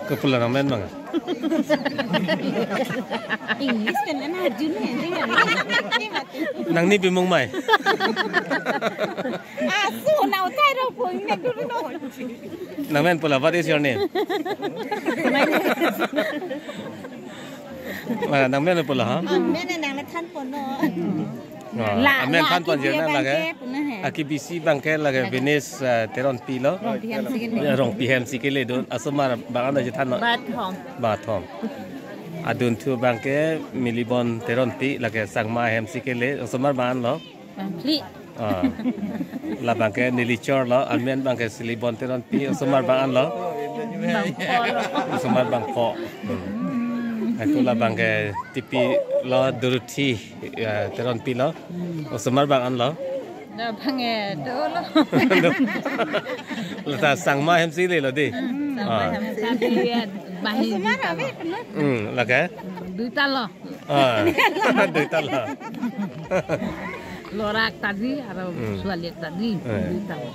Kepulan amen bang. English kan anak Arjun Nang ni bimong mai. Asu nau tai ro pun nek dulu no. Nang men pula, what is your name? Mana nang men pula ha? Men nang la than pon no. Amen than pon je na lage. Akibisi bangke lage Venice teron pilo. Rong PM sikile don asumar bangan je than no. Ba thom. Adun tu bangke milibon teron pi lage sangma hem sikile asumar bangan lo. Pli. La bangke nilichor lo amen bangke silibon teron pi asumar bangan lo. Asumar bang po. Aku la bangke tipi lo duruti teron pi lo. Asumar bangan lo. Nah, bangke do lo. Lata sangma hem sile lo di. Sangma hem sile bahi. Asumar abe pernah. Lage. Duita lo. Duita lo. Lorak tadi atau sualiak tadi duita lo.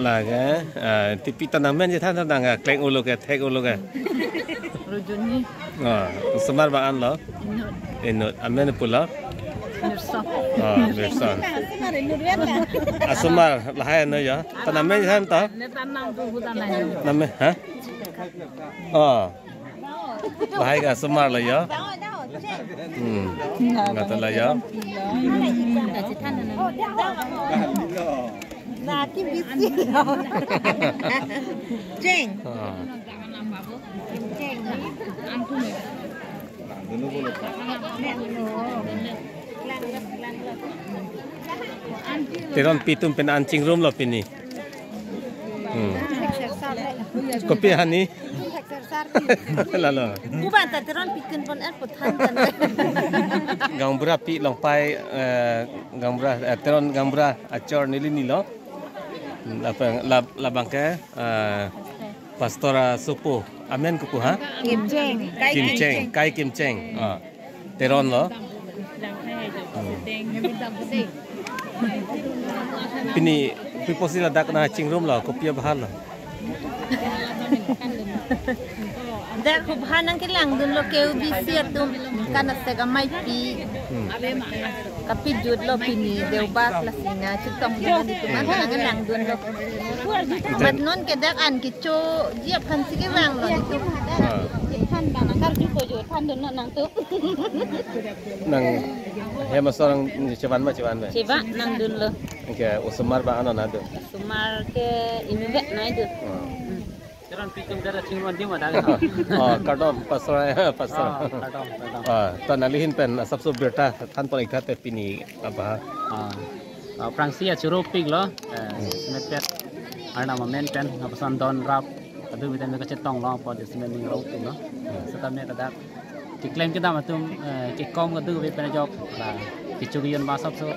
Lage tipi tanang men je than tanang kleng ulo ke thek ulo ke. Rujuni. Asumar bangan lo. Inut amen pula. Mirsa. Mirsa. Asumar inurian lah. Asumar lahai no ya. Tanang men than ta. Tanang tu hutan lain. Name ha? Lahai ka asumar la ya. Ngata la ya. Nah, kim bisi. Jeng. Jeng. Antum. Teron pitum pen ancing room lo pini. Kopi hani. Lalu. Bukan teron pikin pon putan kan. Gambra pi long pai gambra teron gambra acor nili nilo. La bangke pastora supu. Amen kupu ha? Kim Cheng. Kim Cheng, kai Kim Cheng. Teron lo. Pini pipo sila dak na ching room lo kopi bahal lo. Dak kubhanan kilang dun lo keu bisiat dum kana sega mai pi. Tapi jud lo pini deubas la singa chutong dun di tuman nang dun lo. Mat non ke dak an kicho jiap han sige wang lo di tu. Than bang nang ju ko jud than dun nang tu. Nang hema sorang ceban ba. Ceba nang dun lo. Ke usumar ba anon ado. Sumar ke inuvet na itu. Teron pitum dara chingwan di mada. Kadom pasora. To nalihin pen sabso berta than pon ikhat te pini apa. Prangsia churo pig lo. Smetet arna momen pen napasan don rap. Adu bitan me kacetong lo po desmen ning ro pig lo. Setamne kada diklaim kita matum kikom kadu be pen job la kichugion ba sabso.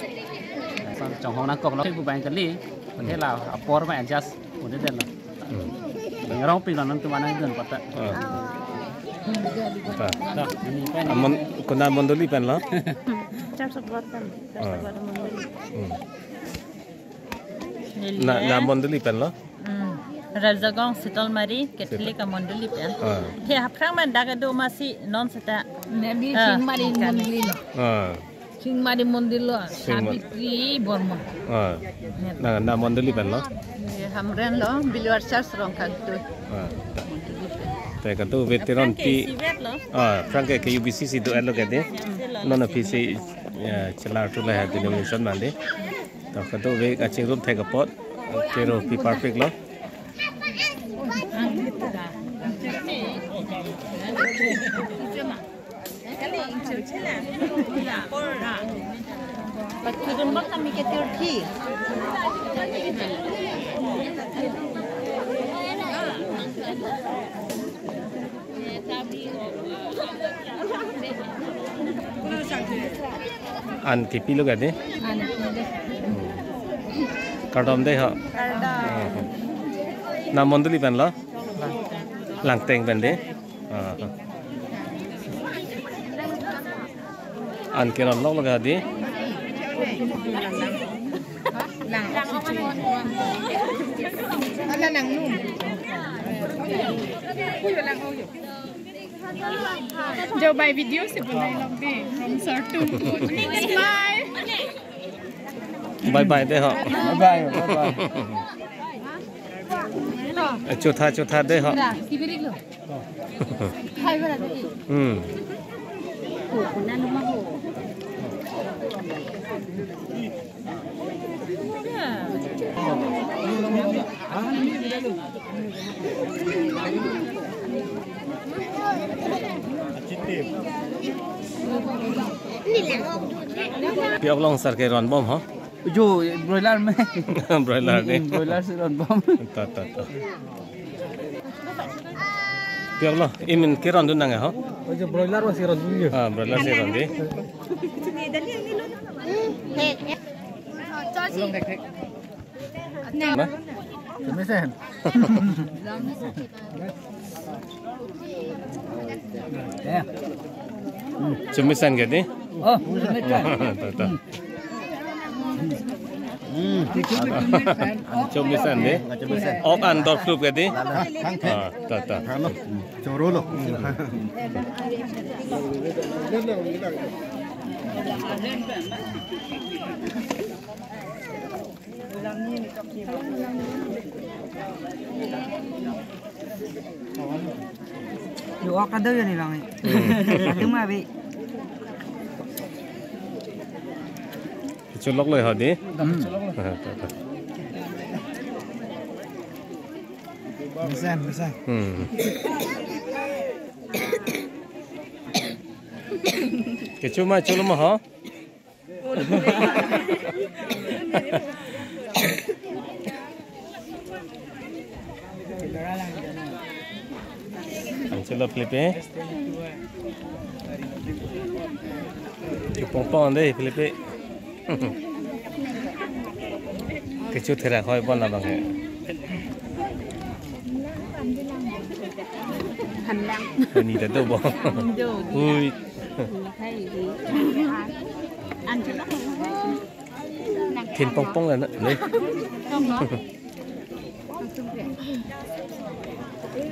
Trong hong nang kok lo bu bang kali. Thế là apor ba adjust udah den lo. Ngerong ping nan tu mana gen pata. Dah, amon kuna mondoli pen lo. Chap sebuatan. Na mondoli pen lo. Rajagong Sital Mari Catholic Mondoli pen. He haprang man daga do masih non seta. Nabi Singmari Mondoli lo. Singmari Mondoli lo. Sabitri Borma. Na mondoli pen lo. Hamren lo biluar charge rong kan tu. Te kan tu veteran pi. Franke ke UBC si do elo kade. Nona PC chelar tu la denomination mande. To kan tu ve aching room thai kapot. Kero pi perfect lo. Bakirun bak kami ketir thi. An kipi lo kade. Kadom deh ha. Na mondoli pen lo. Langteng pen deh. An kiram lo laga di. nang nu. Jauh by video sebenarnya lebih from start to bye. Bye bye deh ho. Bye bye. Chutha deh ho. Kibiri lo. Hai bara deh. Kuna lu mah ho. Piak long sar ke ron bom ho. Jo broiler में Broiler deh. broiler से ron bom. Ta. Piak long imin ke ron dun nang ho. जो broiler masih ron dulu. Broiler se ron deh. Nah. Kemisan. Ya. Cumisan ke deh. Oh, Ta. Cumisan deh. Ok an dor flup ke deh. Ta. Coro lo. Yo ada ya nih lang. Cuma bi. Chulok loh ho deh. Bisa. Kecuma chulum ho. Chelo Felipe. Pompong deh Felipe. Kecut thera khoi bon la bang he. Hành lang. Ni da do bo. Ui. Thấy gì? Ăn cho nó Thiên pompong là đấy. không đó.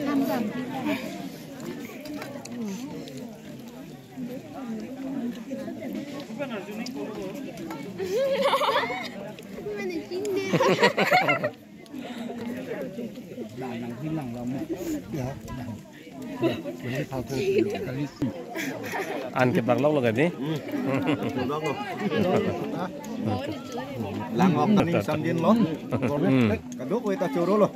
Ăn dầm. Ăn cái bạc lóc là cái gì? Lang ngọc tani sam din lo. Cả đốt với ta choro lo.